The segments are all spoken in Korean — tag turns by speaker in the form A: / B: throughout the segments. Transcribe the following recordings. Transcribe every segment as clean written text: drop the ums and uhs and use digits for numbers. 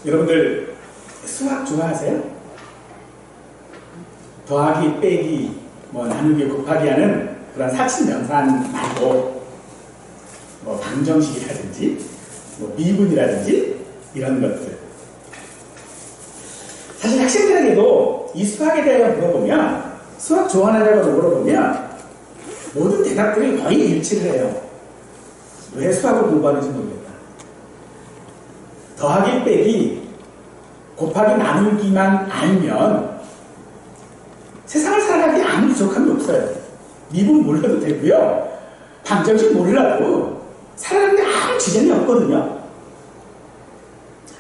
A: 여러분들 수학 좋아하세요? 더하기, 빼기, 나누기, 곱하기 하는 그런 사칙명산 말고 방정식이라든지 미분이라든지 이런 것들. 사실 학생들에게도 이 수학에 대해 물어보면, 수학 좋아하느냐고 물어보면 모든 대답들이 거의 일치를 해요. 왜 수학을 공부하는지 모르겠다. 더하기, 빼기, 곱하기, 나누기만 알면 세상을 살아가기에 아무 부족함이 없어요. 미분 몰라도 되고요. 방정식 몰라도 살아가는데 아무 지장이 없거든요.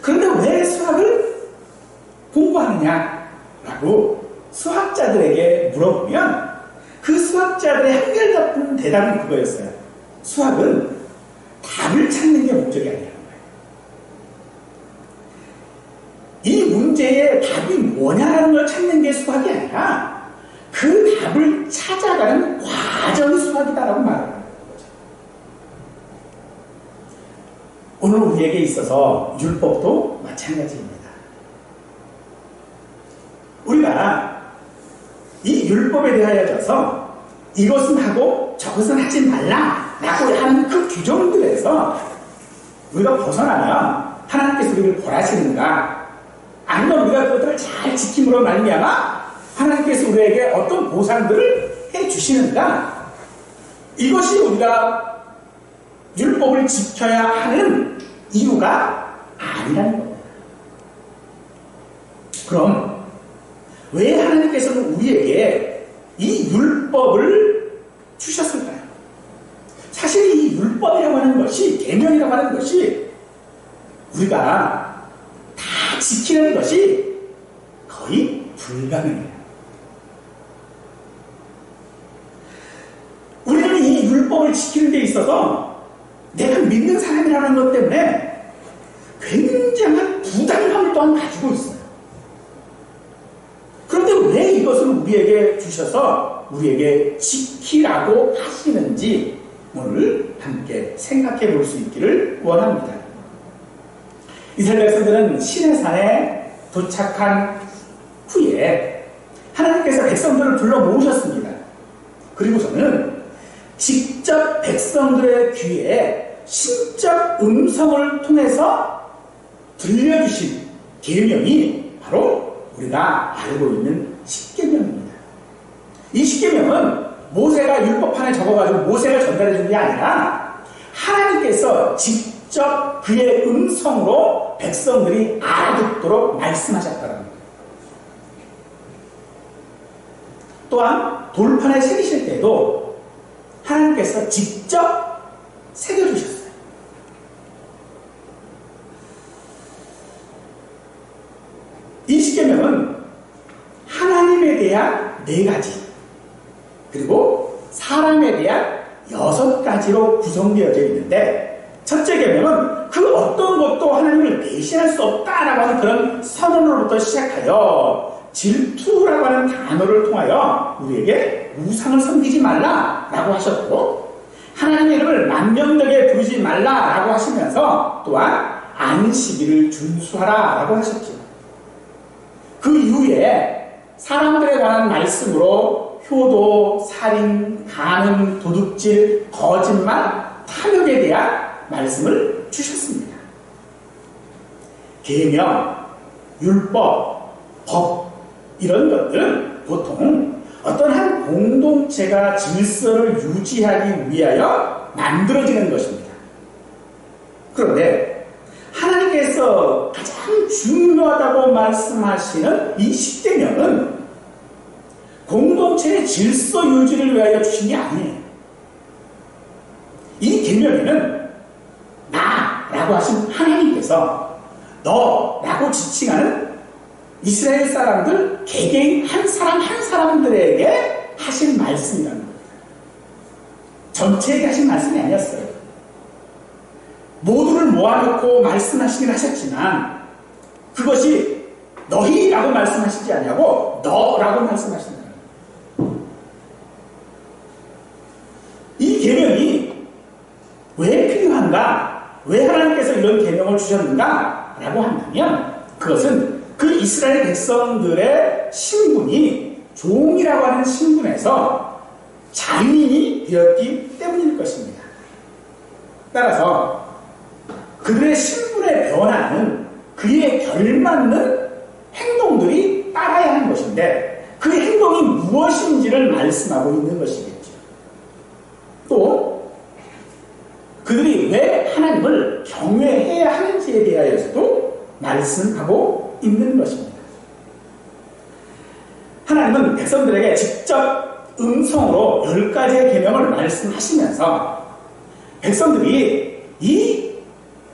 A: 그런데 왜 수학을 공부하느냐라고 수학자들에게 물어보면 그 수학자들의 한결같은 대답은 그거였어요. 수학은 답을 찾는 게 목적이 아니라는 거예요. 이 문제의 답이 뭐냐라는 걸 찾는 게 수학이 아니라 그 답을 찾아가는 과정이 수학이다라고 말하는 거죠. 오늘 우리에게 있어서 율법도 마찬가지입니다. 우리가 이 율법에 대하여져서 이것은 하고 저것은 하지 말라라고 하는 그 규정들에서 우리가 벗어나면 하나님께서 우리를 벌하시는가, 아니면 우리가 그것들을 잘 지킴으로 말미암아 하나님께서 우리에게 어떤 보상들을 해주시는가, 이것이 우리가 율법을 지켜야 하는 이유가 아니라는 겁니다. 그럼 왜 하나님께서는 우리에게 이 율법을 주셨을까요? 사실 이 율법이라고 하는 것이, 계명이라고 하는 것이 우리가 다 지키는 것이 거의 불가능해요. 우리는 이 율법을 지키는 데 있어서 내가 믿는 사람이라는 것 때문에 굉장한 부담감을 또한 가지고 있어요. 그런데 왜 이것을 우리에게 주셔서 우리에게 지키라고 하시는지 오늘 함께 생각해 볼 수 있기를 원합니다. 이스라엘 백성들은 시내산에 도착한 후에 하나님께서 백성들을 불러 모으셨습니다. 그리고서는 직접 백성들의 귀에 신적 음성을 통해서 들려주신 계명이 바로 우리가 알고 있는 십계명입니다. 이 십계명은 모세가 율법판에 적어가지고 모세가 전달해 준 게 아니라 하나님께서 직접 그의 음성으로 백성들이 알아듣도록 말씀하셨다는 겁니다. 또한 돌판에 새기실 때도 하나님께서 직접 새겨주셨어요. 이 십계명은 하나님에 대한 4가지, 그리고 사람에 대한 6가지로 구성되어져 있는데, 첫째 계명은 그 어떤 것도 하나님을 대신할 수 없다라고 하는 그런 선언으로부터 시작하여 질투라고 하는 단어를 통하여 우리에게 우상을 섬기지 말라라고 하셨고, 하나님의 이름을 만명되게 부르지 말라라고 하시면서 또한 안식일을 준수하라라고 하셨죠. 그 이후에 사람들에 관한 말씀으로 효도, 살인, 간음, 도둑질, 거짓말, 탐욕에 대한 말씀을 주셨습니다. 계명, 율법, 법, 이런 것들은 보통 어떤 한 공동체가 질서를 유지하기 위하여 만들어지는 것입니다. 그런데 하나님께서 가장 중요하다고 말씀하시는 이 십계명은 공동체의 질서 유지를 위하여 주신 게 아니에요. 이 계명에는 나라고 하신 하나님께서 너라고 지칭하는 이스라엘 사람들 개개인 한 사람 한 사람들에게 하신 말씀이라는 겁니다. 전체에게 하신 말씀이 아니었어요. 모두를 모아놓고 말씀하시긴 하셨지만 그것이 너희라고 말씀하시지 아니하고 너라고 말씀하신다. 이 계명이 왜 필요한가? 왜 하나님께서 이런 계명을 주셨는가? 라고 한다면 그것은 그 이스라엘 백성들의 신분이 종이라고 하는 신분에서 자유인이 되었기 때문일 것입니다. 따라서 그들의 신분의 변화는 그에 결맞는 행동들이 따라야 하는 것인데 그 행동이 무엇인지를 말씀하고 있는 것이겠죠. 또 그들이 왜 하나님을 경외해야 하는지에 대하여서도 말씀하고 있는 것입니다. 하나님은 백성들에게 직접 음성으로 10가지의 계명을 말씀하시면서 백성들이 이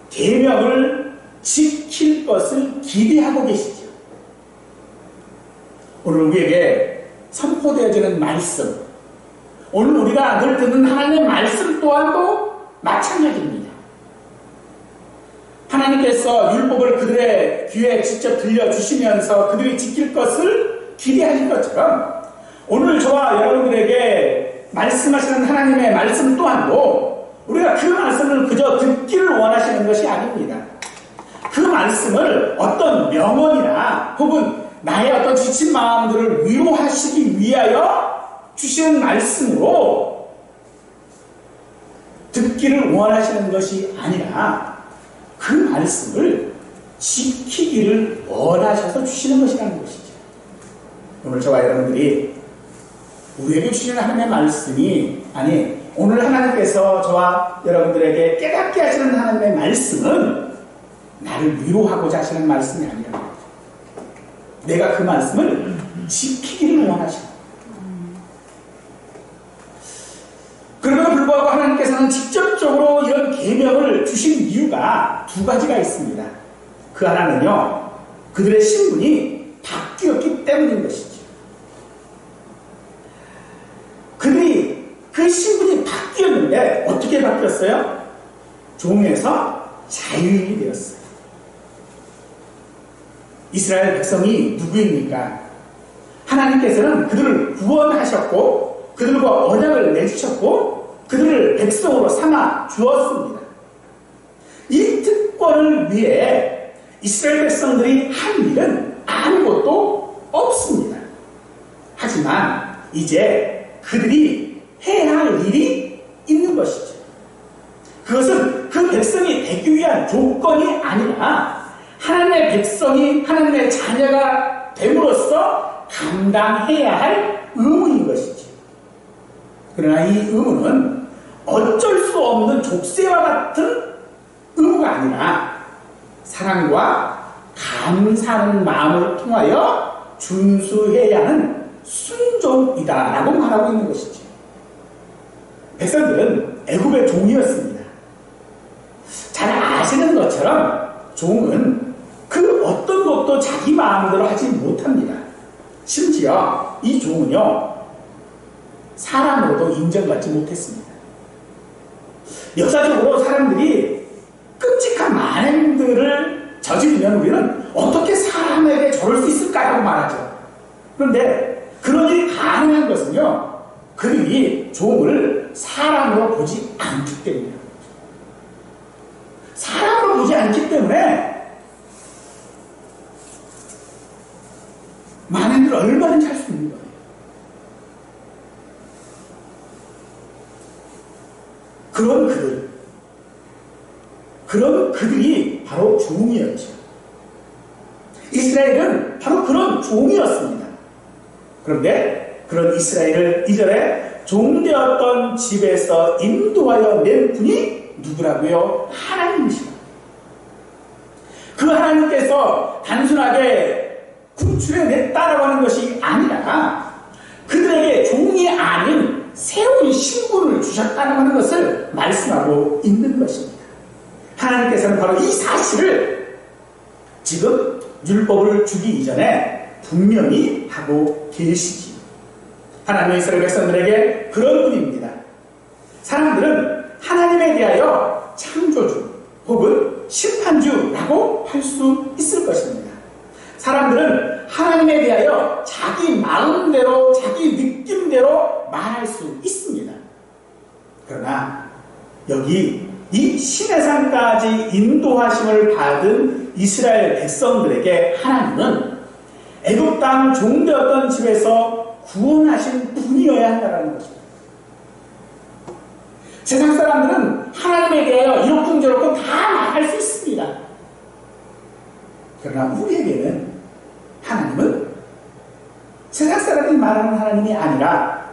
A: 계명을 지킬 것을 기대하고 계시죠. 오늘 우리에게 선포되어지는 말씀, 오늘 우리가 늘 듣는 하나님의 말씀 또한도 마찬가지입니다. 하나님께서 율법을 그들의 귀에 직접 들려주시면서 그들이 지킬 것을 기대하신 것처럼 오늘 저와 여러분들에게 말씀하시는 하나님의 말씀 또한도 우리가 그 말씀을 그저 듣기를 원하시는 것이 아닙니다. 그 말씀을 어떤 명언이나 혹은 나의 어떤 지친 마음들을 위로하시기 위하여 주시는 말씀으로 듣기를 원하시는 것이 아니라 그 말씀을 지키기를 원하셔서 주시는 것이라는 것이죠. 오늘 저와 여러분들이 우리에게 주시는 하나님의 말씀이 오늘 하나님께서 저와 여러분들에게 깨닫게 하시는 하나님의 말씀은 나를 위로하고자 하시는 말씀이 아니라 내가 그 말씀을 지키기를 원하십니다. 그럼에도 불구하고 하나님께서는 직접적으로 이런 계명을 주신 이유가 두 가지가 있습니다. 그 하나는요, 그들의 신분이 바뀌었기 때문인 것이죠. 그들이 그 신분이 바뀌었는데 어떻게 바뀌었어요? 종에서 자유인이 되었어요. 이스라엘 백성이 누구입니까? 하나님께서는 그들을 구원하셨고 그들과 언약을 맺으셨고 그들을 백성으로 삼아 주었습니다. 이 특권을 위해 이스라엘 백성들이 한 일은 아무것도 없습니다. 하지만 이제 그들이 해야 할 일이 있는 것이죠. 그것은 그 백성이 되기 위한 조건이 아니라 하나님의 백성이 하나님의 자녀가 됨으로써 감당해야 할 의무인 것이죠. 그러나 이 의무는 어쩔 수 없는 족쇄와 같은 의무가 아니라 사랑과 감사하는 마음을 통하여 준수해야 하는 순종이다라고 말하고 있는 것이죠. 백성들은 애굽의 종이었습니다. 잘 아시는 것처럼 종은 그 어떤 것도 자기 마음대로 하지 못합니다. 심지어 이 종은요, 사람으로도 인정받지 못했습니다. 역사적으로 사람들이 끔찍한 만행들을 저지르면 우리는 어떻게 사람에게 저럴 수 있을까라고 말하죠. 그런데 그런 일이 가능한 것은요, 그들이 종을 사람으로 보지 않기 때문이에요. 사람으로 보지 않기 때문에 만행을 얼마든지 할 수 있는 거예요. 그런 그들이 바로 종이었죠. 이스라엘은 바로 그런 종이었습니다. 그런데 그런 이스라엘을 이전에 종되었던 집에서 인도하여 낸 분이 누구라고요? 하나님이십니다. 그 하나님께서 단순하게 구출해냈다라고 하는 것이 아니라 그들에게 종이 아닌 새로운 신분을 주셨다는 하는 것을 말씀하고 있는 것입니다. 하나님께서는 바로 이 사실을 지금 율법을 주기 이전에 분명히 하고 계시지. 하나님의 이스라엘 백성들에게 그런 분입니다. 사람들은 하나님에 대하여 창조주 혹은 심판주라고 할 수 있을 것입니다. 사람들은 하나님에 대하여 자기 마음대로 자기 느낌대로 말할 수 있습니다. 그러나 여기 이 시내산까지 인도하심을 받은 이스라엘 백성들에게 하나님은 애굽 땅 종되었던 집에서 구원하신 분이어야 한다는 것입니다. 세상 사람들은 하나님에 대하여 이렇군 저렇군 다 말할 수 있습니다. 그러나 우리에게는 하나님은 세상 사람이 말하는 하나님이 아니라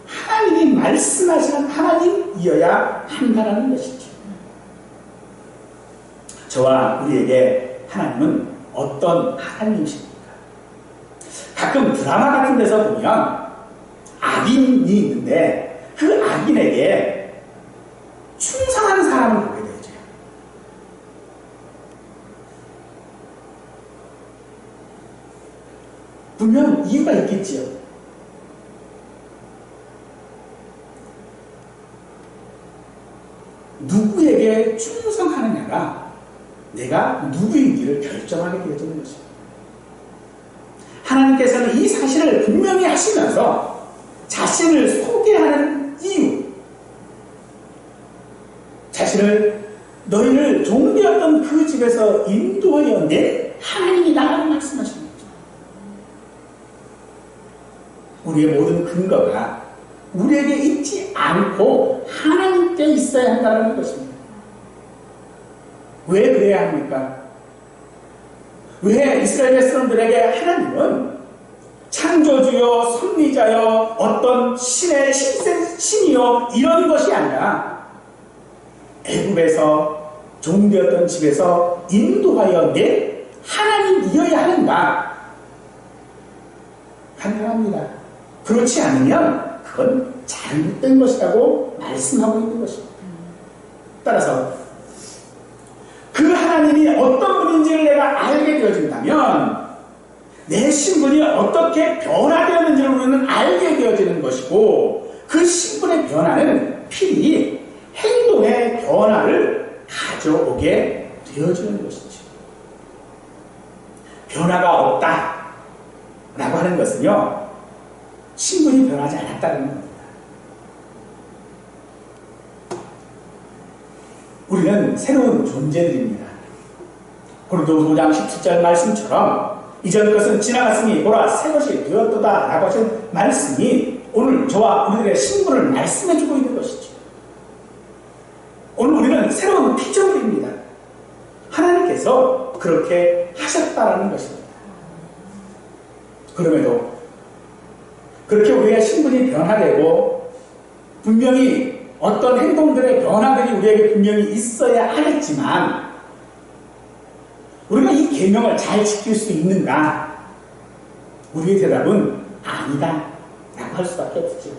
A: 하나님이 말씀하시는 하나님이어야 한다는 것이죠. 저와 우리에게 하나님은 어떤 하나님이십니까? 가끔 드라마 같은 데서 보면 악인이 있는데 그 악인에게 충성한 사람을 보게 되죠. 분명 이유가 있겠지요. 누구에게 충성하느냐가 내가 누구인지를 결정하게 되어지는 것입니다. 하나님께서는 이 사실을 분명히 하시면서 자신을 소개하는 이유, 자신을 너희를 종되었던 그 집에서 인도하여 낸 하나님이다라고 말씀하십니다. 우리의 모든 근거가 우리에게 있지 않고 하나님께 있어야 한다는 것입니다. 왜 그래야 합니까? 왜 이스라엘 백성들에게 하나님은 창조주여, 섭리자여, 어떤 신의 신이여 이런 것이 아니라 애굽에서 종되었던 집에서 인도하여 낸 하나님이어야 하는가? 간단합니다. 그렇지 않으면 그건 잘못된 것이라고 말씀하고 있는 것입니다. 따라서 그 하나님이 어떤 분인지를 내가 알게 되어진다면 내 신분이 어떻게 변화되었는지를 우리는 알게 되어지는 것이고 그 신분의 변화는 필히 행동의 변화를 가져오게 되어지는 것이죠. 변화가 없다라고 하는 것은요, 신분이 변하지 않았다는 겁니다. 우리는 새로운 존재들입니다. 고린도서 5장 17절 말씀처럼 이전 것은 지나갔으니 보라 새 것이 되었도다 라고 하신 말씀이 오늘 저와 우리들의 신분을 말씀해주고 있는 것이죠. 오늘 우리는 새로운 피조물입니다. 하나님께서 그렇게 하셨다라는 것입니다. 그럼에도 그렇게 우리의 신분이 변화되고 분명히 어떤 행동들의 변화들이 우리에게 분명히 있어야 하겠지만 우리가 이 계명을 잘 지킬 수 있는가? 우리의 대답은 아니다 라고 할 수밖에 없죠.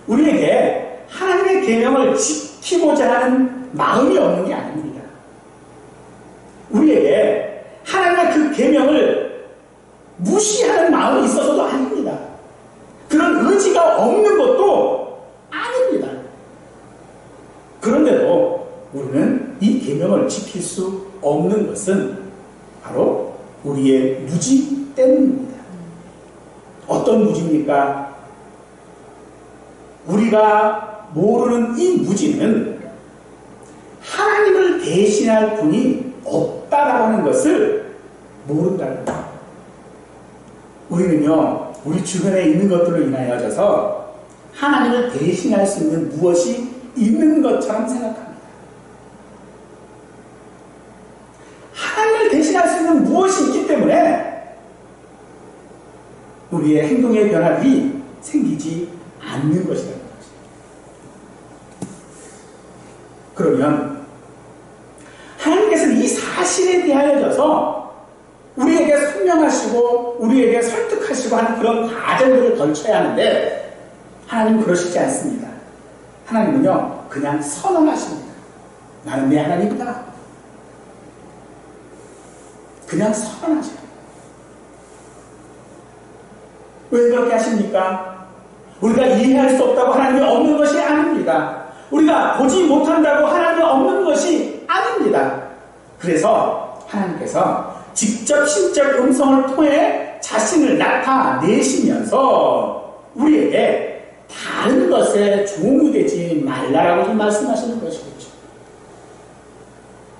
A: 우리에게 하나님의 계명을 지키고자 하는 마음이 없는 게 아닙니다. 우리에게 하나님의 그 계명을 무시하는 마음이 있어서도 아닙니다. 그런 의지가 없는 것도 아닙니다. 그런데도 우리는 이 계명을 지킬 수 없는 것은 바로 우리의 무지 때문입니다. 어떤 무지입니까? 우리가 모르는 이 무지는 하나님을 대신할 분이 없다라고 하는 것을 모른다는 거예요. 우리는요, 우리 주변에 있는 것들로 인하여져서 하나님을 대신할 수 있는 무엇이 있는 것처럼 생각합니다. 하나님을 대신할 수 있는 무엇이 있기 때문에 우리의 행동의 변화들이 생기지 않는 것이라는 거죠. 그러면 하나님께서는 이 사실에 대하여져서 우리에게 설명하시고 우리에게 설득하시고 하는 그런 과정들을 걸쳐야 하는데 하나님은 그러시지 않습니다. 하나님은요 그냥 선언하십니다. 나는 내 하나님이다. 그냥 선언하셔요. 왜 그렇게 하십니까? 우리가 이해할 수 없다고 하나님이 없는 것이 아닙니다. 우리가 보지 못한다고 하나님이 없는 것이 아닙니다. 그래서 하나님께서 직접 신적 음성을 통해 자신을 나타내시면서 우리에게 다른 것에 종이 되지 말라라고 말씀하시는 것이겠죠.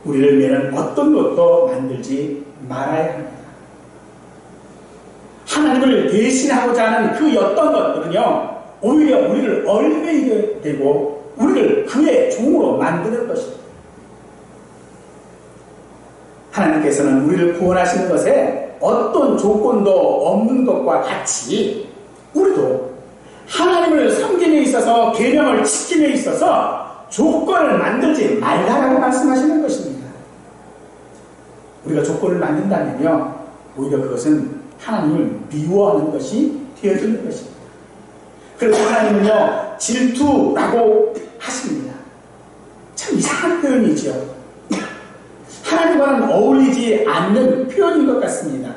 A: 우리를 위해는 어떤 것도 만들지 말아야 합니다. 하나님을 대신하고자 하는 그 어떤 것들은요, 오히려 우리를 얽매이게 되고 우리를 그의 종으로 만드는 것입니다. 하나님께서는 우리를 구원하시는 것에 어떤 조건도 없는 것과 같이 우리도 하나님을 섬김에 있어서 계명을 지킴에 있어서 조건을 만들지 말라라고 말씀하시는 것입니다. 우리가 조건을 만든다면요, 오히려 그것은 하나님을 미워하는 것이 되어지는 것입니다. 그래서 하나님은요, 질투라고 하십니다. 참 이상한 표현이죠. 하나님과는 어울리지 않는 표현인 것 같습니다.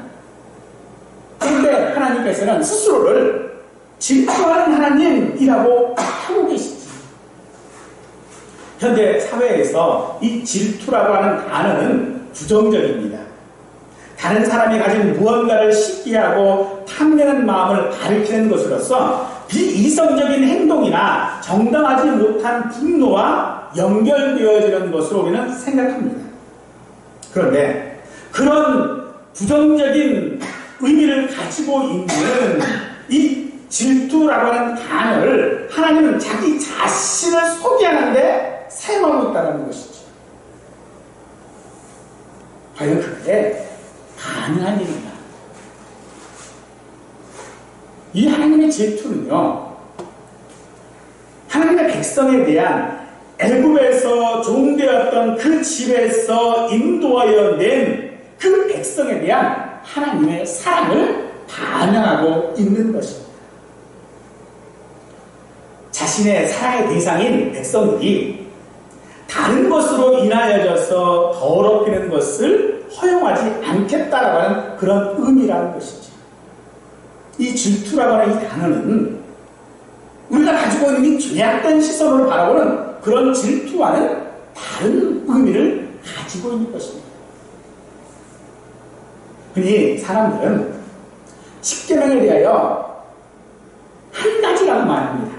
A: 그런데 하나님께서는 스스로를 질투하는 하나님이라고 하고 계시지. 현대 사회에서 이 질투라고 하는 단어는 부정적입니다. 다른 사람이 가진 무언가를 시기하고 탐내는 마음을 가리키는 것으로서 비이성적인 행동이나 정당하지 못한 분노와 연결되어지는 것으로 우리는 생각합니다. 그런데 그런 부정적인 의미를 가지고 있는 이 질투라고 하는 단어를 하나님은 자기 자신을 소개하는데 사용하고 있다는 것이죠. 과연 그게 가능한 일인가? 이 하나님의 질투는요, 하나님의 백성에 대한 애굽에서 종되었던 그 집에서 인도하여 낸 그 백성에 대한 하나님의 사랑을 반영하고 있는 것입니다. 자신의 사랑의 대상인 백성들이 다른 것으로 인하여져서 더럽히는 것을 허용하지 않겠다라고 하는 그런 의미라는 것이죠. 이 질투라고 하는 이 단어는 우리가 가지고 있는 이 죄악된 시선으로 바라보는 그런 질투와는 다른 의미를 가지고 있는 것입니다. 흔히 사람들은 십계명에 대하여 한 가지라고 말합니다.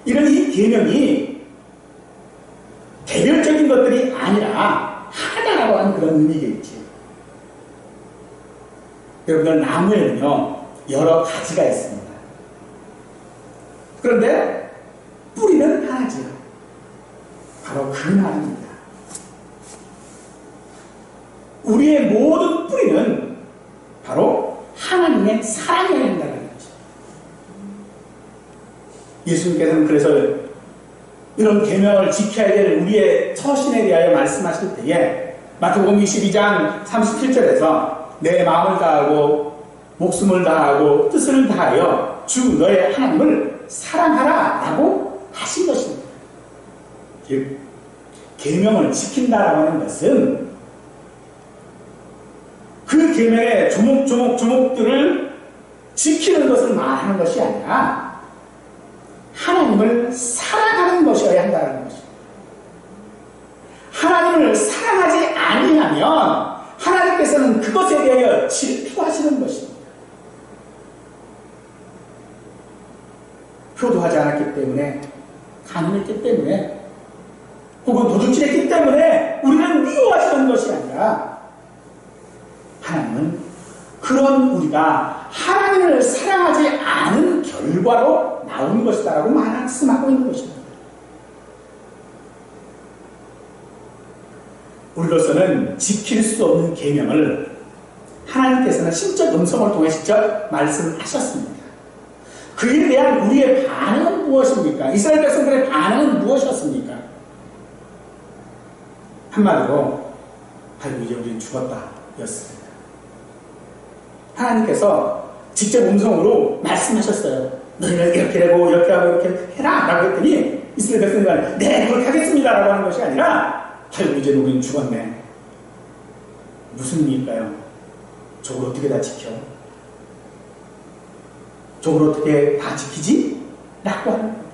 A: 이런 이 계명이 개별적인 것들이 아니라 하나라고 하는 그런 의미겠지. 여러분들, 나무에는요, 여러 가지가 있습니다. 그런데 뿌리는 하나지요. 바로 그 말입니다. 우리의 모든 뿌리는 바로 하나님의 사랑이어야 한다는 거죠. 예수님께서는 그래서 이런 계명을 지켜야 될 우리의 처신에 대하여 말씀하실 때에 마태복음 22장 37절에서 내 마음을 다하고 목숨을 다하고 뜻을 다하여 주 너의 하나님을 사랑하라 라고 하신 것입니다. 즉, 계명을 지킨다라고 하는 것은 그 계명의 조목조목들을 지키는 것을 말하는 것이 아니라 하나님을 사랑하는 것이어야 한다는 것입니다. 하나님을 사랑하지 아니하면 하나님께서는 그것에 대하여 질투하시는 것입니다. 효도하지 않았기 때문에, 간음했기 때문에, 혹은 도둑질했기 때문에 우리는 미워하시는 것이 아니라 하나님은 그런 우리가 하나님을 사랑하지 않은 결과로 나온 것이다라고 말씀하고 있는 것입니다. 우리로서는 지킬 수 없는 계명을 하나님께서는 신적 음성을 통해 직접 말씀하셨습니다. 그에 대한 우리의 반응은 무엇입니까? 이스라엘 백성들의 반응은 무엇이었습니까? 한마디로, 아이고 이제 우리는 죽었다 였습니다. 하나님께서 직접 음성으로 말씀하셨어요. 너희는 이렇게 되고 이렇게 하고 이렇게 해라 라고 했더니 이스라엘 백성들은 네, 그렇게 하겠습니다 라고 하는 것이 아니라, 아이고 이제 우리는 죽었네. 무슨 의미일까요? 저걸 어떻게 다 지켜? 저걸 어떻게 다 지키지? 라고 하는 겁니다.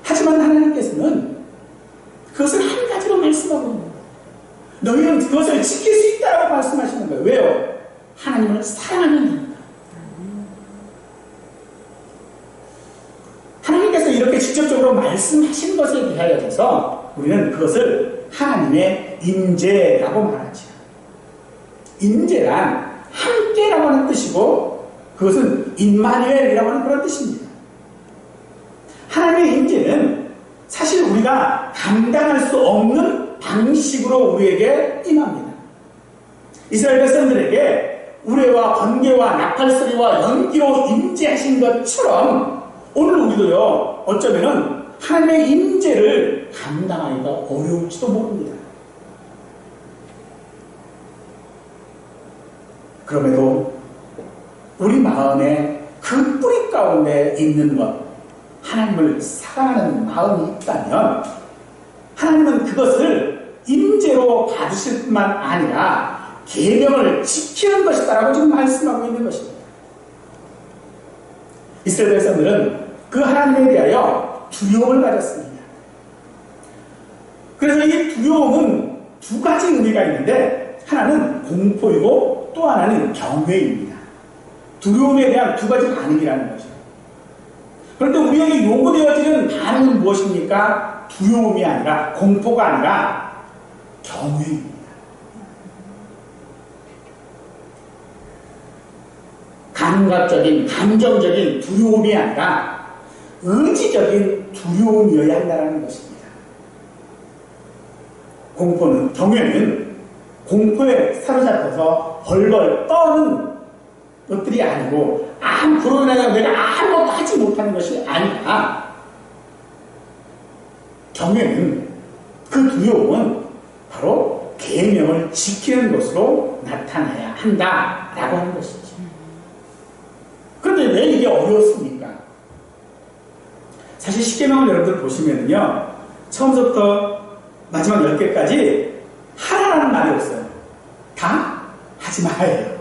A: 하지만 하나님께서는 그것을 한 가지로 말씀하고 있는 거예요. 너희는 그것을 지킬 수 있다고 말씀하시는 거예요. 왜요? 하나님을 사랑하는 이유입니다. 직접적으로 말씀하신 것에 대하여서 우리는 그것을 하나님의 임재라고 말하죠. 임재란 함께라고 하는 뜻이고 그것은 임마누엘이라고 하는 그런 뜻입니다. 하나님의 임재는 사실 우리가 감당할 수 없는 방식으로 우리에게 임합니다. 이스라엘 백성들에게 우레와 번개와 나팔소리와 연기로 임재하신 것처럼 오늘 우리도요 어쩌면은 하나님의 임재를 감당하기가 어려울지도 모릅니다. 그럼에도 우리 마음에 그 뿌리 가운데 있는 것, 하나님을 사랑하는 마음이 있다면 하나님은 그것을 임재로 받으실 뿐만 아니라 계명을 지키는 것이다라고 지금 말씀하고 있는 것입니다. 이스라엘 백성들은 그 하나님에 대하여 두려움을 가졌습니다. 그래서 이 두려움은 두 가지 의미가 있는데 하나는 공포이고 또 하나는 경외입니다. 두려움에 대한 두 가지 반응이라는 거죠. 그런데 우리에게 요구되어지는 반응은 무엇입니까? 두려움이 아니라 공포가 아니라 경외입니다. 감각적인 감정적인 두려움이 아니라 의지적인 두려움이어야 한다는 것입니다. 공포는 경외는 공포에 사로잡혀서 벌벌 떠는 것들이 아니고 그러고 나서 내가 아무것도 하지 못하는 것이 아니라 경외는 그 두려움은 바로 계명을 지키는 것으로 나타나야 한다라고 하는 것이죠. 그런데 왜 이게 어려웠습니까? 사실 십계명을 여러분들 보시면요 처음부터 마지막 10개까지 하라는 말이 없어요. 다 하지 마예요.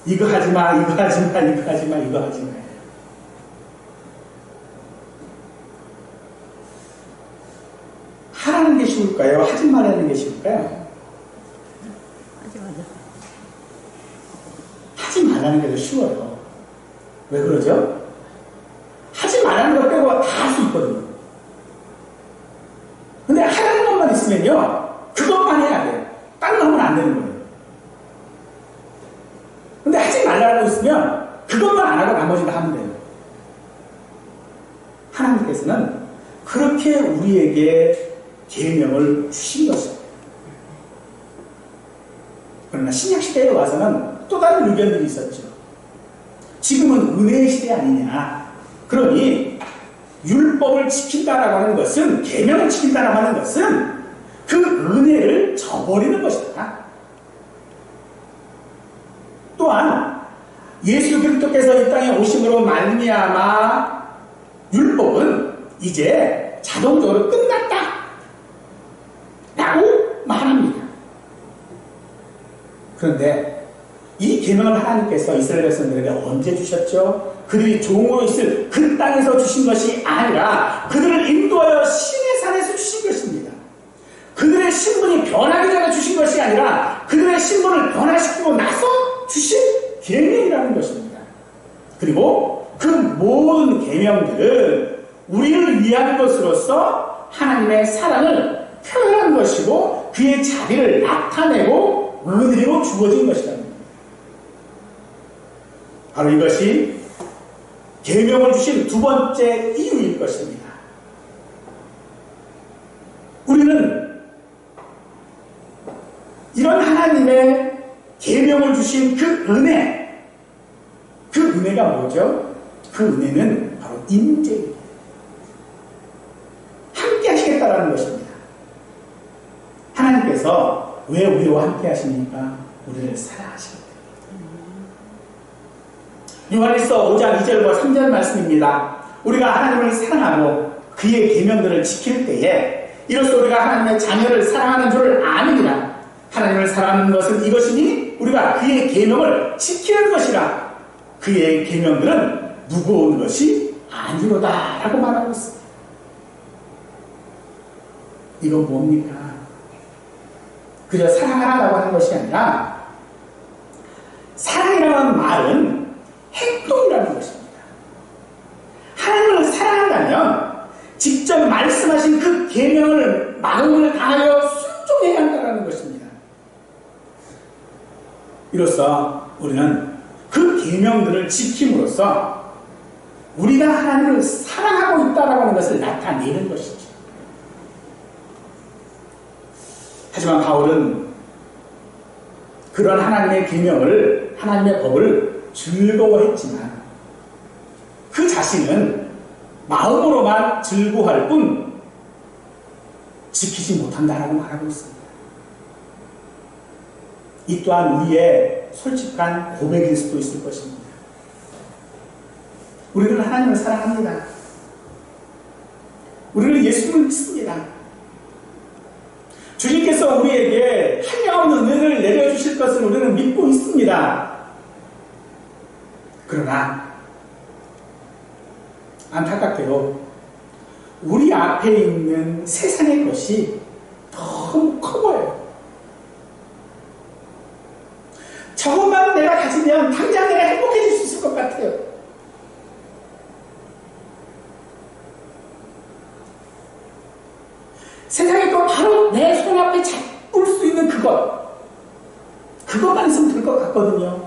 A: 이거 하지 마, 이거 하지 마, 이거 하지 마, 이거 하지 마. 하라는 게 쉬울까요? 하지 말라는 게 쉬울까요? 하지 말라는 게 더 쉬워요. 왜 그러죠? 하지 말라는 것 빼고 다 할 수 있거든요. 근데 하라는 것만 있으면요, 그것만 해야 돼요. 딴 거 하면 안 되는 거예요. 근데 하지 말라고 있으면 그것만 안 하고 나머지 다 하면 돼요. 하나님께서는 그렇게 우리에게 계명을 주신 것입니다. 그러나 신약시대에 와서는 또 다른 의견들이 있었죠. 지금은 은혜의 시대 아니냐. 그러니 율법을 지킨다라고 하는 것은, 계명을 지킨다라고 하는 것은 그 은혜를 저버리는 것이다. 또한 예수 그리스도께서 이 땅에 오심으로 말미암아 율법은 이제 자동적으로 끝났다 라고 말합니다. 그런데 이 계명을 하나님께서 이스라엘 백성들에게 언제 주셨죠? 그들이 종으로 있을 그 땅에서 주신 것이 아니라 그들을 인도하여 신의 산에서 주신 것입니다. 그들의 신분이 변하기 전에 주신 것이 아니라 그들의 신분을 변화시키고 나서 주신 계명이라는 것입니다. 그리고 그 모든 계명들은 우리를 위한 것으로서 하나님의 사랑을 표현한 것이고 그의 자비를 나타내고 은혜로 주어진 것이다. 바로 이것이 계명을 주신 두 번째 이유일 것입니다. 우리는 이런 하나님의 계명을 주신 그 은혜가 뭐죠? 그 은혜는 바로 임재입니다. 함께 하시겠다라는 것입니다. 하나님께서 왜 우리와 함께 하십니까? 우리를 사랑하십니다. 요한일서 5장 2절과 3절 말씀입니다. 우리가 하나님을 사랑하고 그의 계명들을 지킬 때에 이로써 우리가 하나님의 자녀를 사랑하는 줄을 아느니라. 하나님을 사랑하는 것은 이것이니 우리가 그의 계명을 지키는 것이라. 그의 계명들은 무거운 것이 아니로다 라고 말하고 있습니다. 이건 뭡니까? 그저 사랑하라고 하는 것이 아니라 사랑이라는 말은 행동이라는 것입니다. 하나님을 사랑한다면 직접 말씀하신 그 계명을 마음을 다하여 순종해야 한다는 것입니다. 이로써 우리는 그 계명들을 지킴으로써 우리가 하나님을 사랑하고 있다라고 하는 것을 나타내는 것이죠. 하지만 바울은 그런 하나님의 계명을, 하나님의 법을 즐거워했지만 그 자신은 마음으로만 즐거워할 뿐 지키지 못한다라고 말하고 있습니다. 이 또한 우리의 솔직한 고백일 수도 있을 것입니다. 우리는 하나님을 사랑합니다. 우리는 예수를 믿습니다. 주님께서 우리에게 한량없는 은혜를 내려주실 것을 우리는 믿고 있습니다. 그러나 안타깝게도 우리 앞에 있는 세상의 것이 너무 커 보여요. 저것만 내가 가지면 당장 내가 행복해질 수 있을 것 같아요. 세상에 또 바로 내 손앞에 잡을 수 있는 그것만 있으면 될 것 같거든요.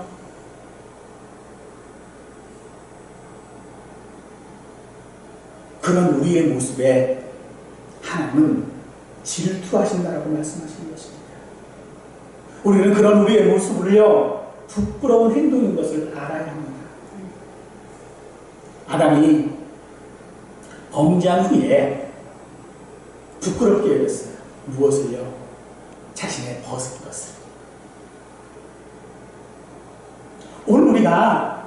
A: 그런 우리의 모습에 하나님은 질투하신다라고 말씀하시는 것입니다. 우리는 그런 우리의 모습을요, 부끄러운 행동인 것을 알아야 합니다. 아담이 범죄한 후에 부끄럽게 여겼어요. 무엇을요? 자신의 벗은 것을. 오늘 우리가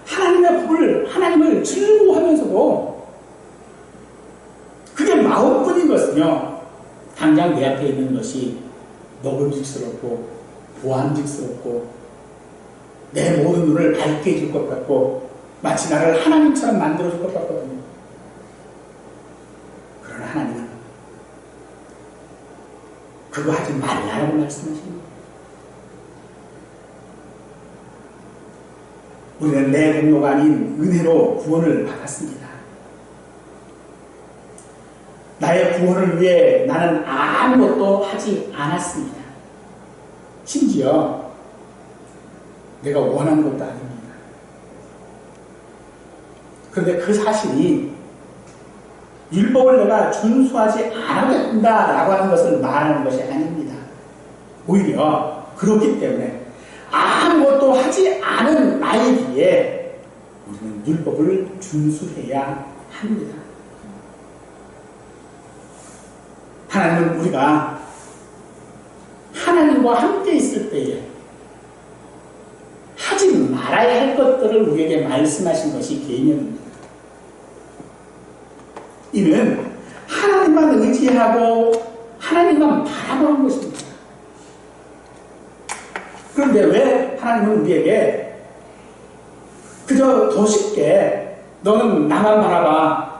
A: 하나님의 법을, 하나님을 즐거워하면서도 그게 마음뿐인 것은요, 당장 내 앞에 있는 것이 먹음직스럽고 보암직스럽고 내 모든 눈을 밝게 해줄 것 같고 마치 나를 하나님처럼 만들어줄 것 같거든요. 그러나 하나님은 그거 하지 말라고 말씀하십니다. 우리는 내 공로가 아닌 은혜로 구원을 받았습니다. 나의 구원을 위해 나는 아무것도 하지 않았습니다. 심지어 내가 원한 것도 아닙니다. 그런데 그 사실이 율법을 내가 준수하지 않아도 된다라고 하는 것을 말하는 것이 아닙니다. 오히려 그렇기 때문에 아무것도 하지 않은 나이기에 우리는 율법을 준수해야 합니다. 하나님은 우리가 하나님과 함께 있을 때에 하지 말아야 할 것들을 우리에게 말씀하신 것이 계명입니다. 이는 하나님만 의지하고 하나님만 바라보는 것입니다. 그런데 왜 하나님은 우리에게 그저 더 쉽게 너는 나만 바라봐,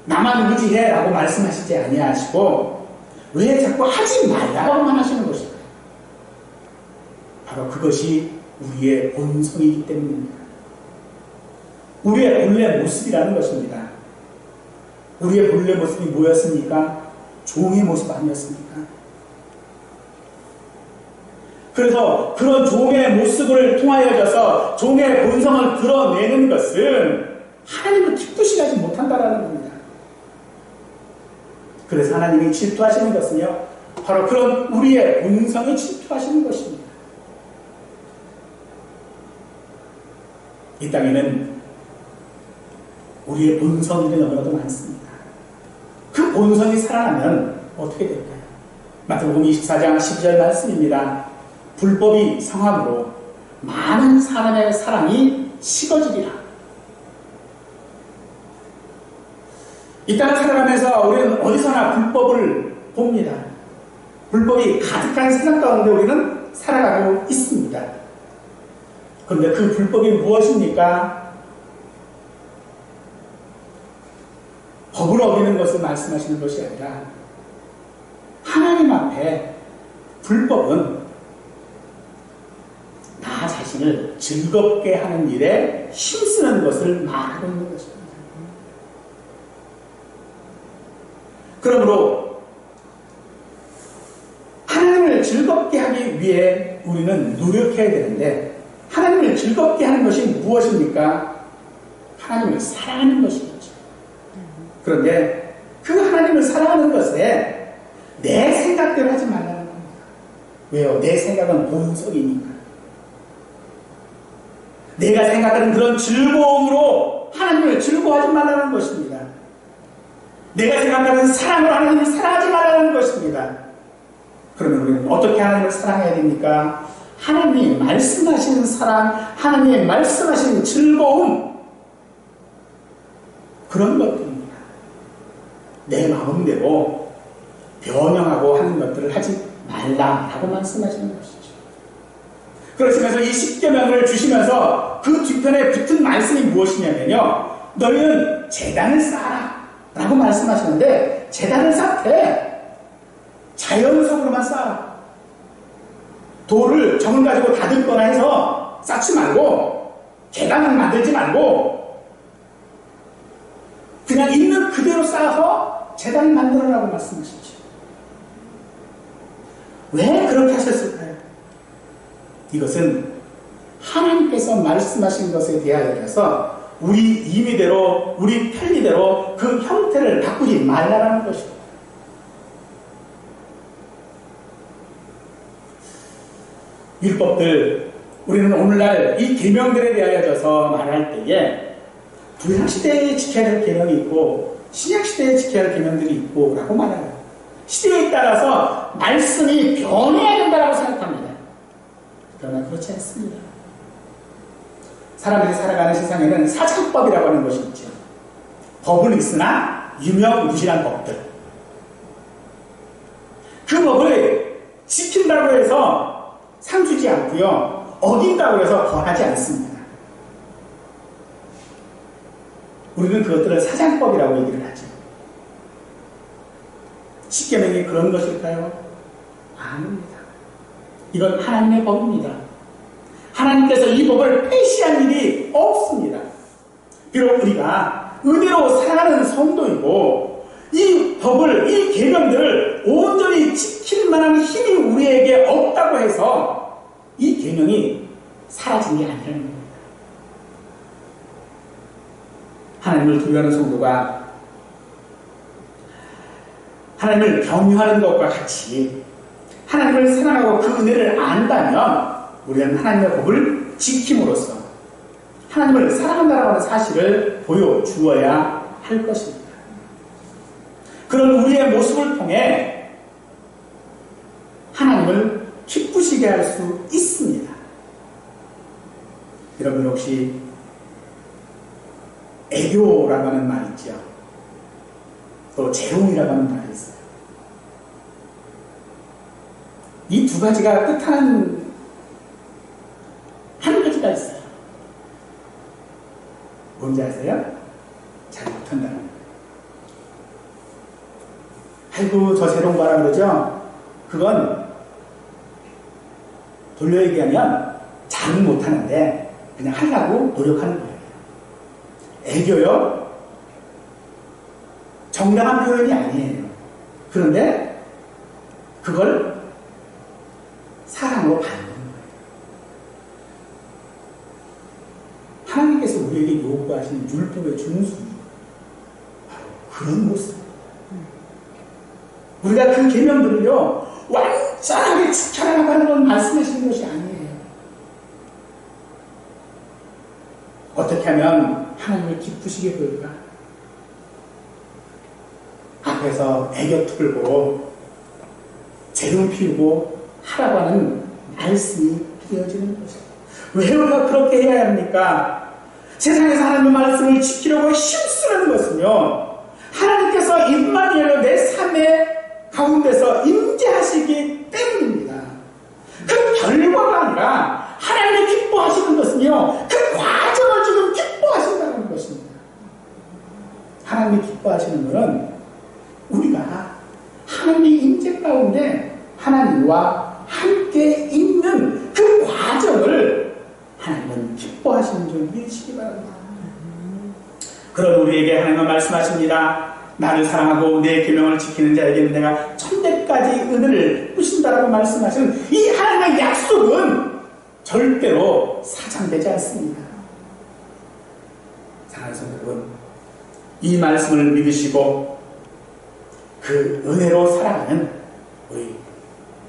A: 나만 의지해 라고 말씀하시지 아니하시고 왜 자꾸 하지 말라고만 하시는 것일까요? 바로 그것이 우리의 본성이기 때문입니다. 우리의 본래 모습이라는 것입니다. 우리의 본래 모습이 뭐였습니까? 종의 모습 아니었습니까? 그래서 그런 종의 모습을 통하여져서 종의 본성을 드러내는 것은 하나님을 기쁘시게 하지 못한다라는 겁니다. 그래서 하나님이 질투하시는 것은요, 바로 그런 우리의 본성에 질투하시는 것입니다. 이 땅에는 우리의 본성들이 너무나도 많습니다. 그 본성이 살아나면 어떻게 될까요? 마태복음 24장 12절 말씀입니다. 불법이 성함으로 많은 사람의 사랑이 식어지리라. 이 땅을 살아가면서 우리는 어디서나 불법을 봅니다. 불법이 가득한 세상 가운데 우리는 살아가고 있습니다. 그런데 그 불법이 무엇입니까? 법을 어기는 것을 말씀하시는 것이 아니라 하나님 앞에 불법은 나 자신을 즐겁게 하는 일에 힘쓰는 것을 말하고 있는 것입니다. 그러므로 하나님을 즐겁게 하기 위해 우리는 노력해야 되는데, 하나님을 즐겁게 하는 것이 무엇입니까? 하나님을 사랑하는 것이죠. 그런데 그 하나님을 사랑하는 것에 내 생각대로 하지 말라는 겁니다. 왜요? 내 생각은 본성이니까. 내가 생각하는 그런 즐거움으로 하나님을 즐거워하지 말라는 것입니다. 내가 생각하는 사랑으로 하나님을 사랑하지 말라는 것입니다. 그러면 우리는 어떻게 하나님을 사랑해야 됩니까? 하나님이 말씀하시는 사랑, 하나님이 말씀하시는 즐거움, 그런 것들입니다. 내 마음대로 변형하고 하는 것들을 하지 말라라고 말씀하시는 것이죠. 그러시면서 이 십계명을 주시면서 그 뒤편에 붙은 말씀이 무엇이냐면요, 너희는 제단을 쌓아라 라고 말씀하시는데, 제단을 쌓되 자연석으로만 쌓아. 돌을 정을 가지고 다듬거나 해서 쌓지 말고, 계단을 만들지 말고, 그냥 있는 그대로 쌓아서 제단을 만들어라고 말씀하시죠. 왜 그렇게 하셨을까요? 이것은 하나님께서 말씀하신 것에 대하여서 우리 임의대로, 우리 편리대로 그 형태를 바꾸지 말라는 것입니다. 율법들, 우리는 오늘날 이 계명들에 대하여서 말할 때에 구약시대에 지켜야 할 계명이 있고 신약시대에 지켜야 할 계명들이 있고 라고 말해요. 시대에 따라서 말씀이 변해야 된다고 생각합니다. 그러나 그렇지 않습니다. 사람들이 살아가는 세상에는 사상법이라고 하는 것이 있죠. 법은 있으나 유명무실한 법들. 그 법을 지킨다고 해서 상 주지 않고요, 어긴다고 해서 권하지 않습니다. 우리는 그것들을 사장법이라고 얘기를 하죠. 십계명이 그런 것일까요? 아닙니다. 이건 하나님의 법입니다. 하나님께서 이 법을 폐시한 일이 없습니다. 비록 우리가 의대로 살아가는 성도이고 이 법을, 이 계명들을 온전히 지킬 만한 힘이 우리에게 없다고 해서 이 계명이 사라진 게 아니라는 겁니다. 하나님을 두려워하는 성도가 하나님을 경유하는 것과 같이 하나님을 사랑하고 그 은혜를 안다면 우리는 하나님의 법을 지킴으로써 하나님을 사랑한다고 하는 사실을 보여주어야 할 것입니다. 그런 우리의 모습을 통해 하나님을 기쁘시게 할 수 있습니다. 여러분 혹시 애교라고 하는 말 있죠. 또 재롱이라고 하는 말이 있어요. 이 두 가지가 뜻하는 한 가지가 있어요. 뭔지 아세요? 잘 못한다는 거예요. 아이고 저 재롱 봐라 그러죠? 그건 돌려 얘기하면 잘은 못하는데 그냥 하려고 노력하는 거예요. 애교요? 정당한 표현이 아니에요. 그런데 그걸 사랑으로 받는 거예요. 하나님께서 우리에게 요구하시는 율법의 준수, 바로 그런 모습. 우리가 그 계명들을요 완전하게 지켜라고 하는 건 말씀하시는 것이 아니에요. 어떻게 하면 하나님을 기쁘시게 보일까? 앞에서 애교 풀고 재롱 피우고 하라고 하는 말씀이 되어지는 것입니다. 왜 우리가 그렇게 해야 합니까? 세상에서 하나님의 말씀을 지키려고 힘쓰는 것은요, 하나님께서 임마누엘 내 삶의 가운데서 임재하시기 때문입니다. 그 결과가 아니라 하나님이 기뻐하시는 것은요, 그 과정을 지금 기뻐하신다는 것입니다. 하나님이 기뻐하시는 것은 우리가 하나님의 임재 가운데 하나님과 함께 있는 그 과정을 하나님은 기뻐하시는 줄 믿으시기 바랍니다. 그런 우리에게 하나님은 말씀하십니다. 나를 사랑하고 내 계명을 지키는 자에게는 내가 천대까지 은혜를 부신다라고 말씀하시는 이 하나님의 약속은 절대로 사장되지 않습니다. 사랑하는 성도 여러분, 이 말씀을 믿으시고 그 은혜로 살아가는 우리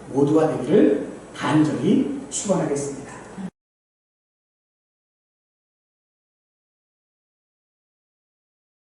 A: 모두가 되기를 간절히 축원하겠습니다.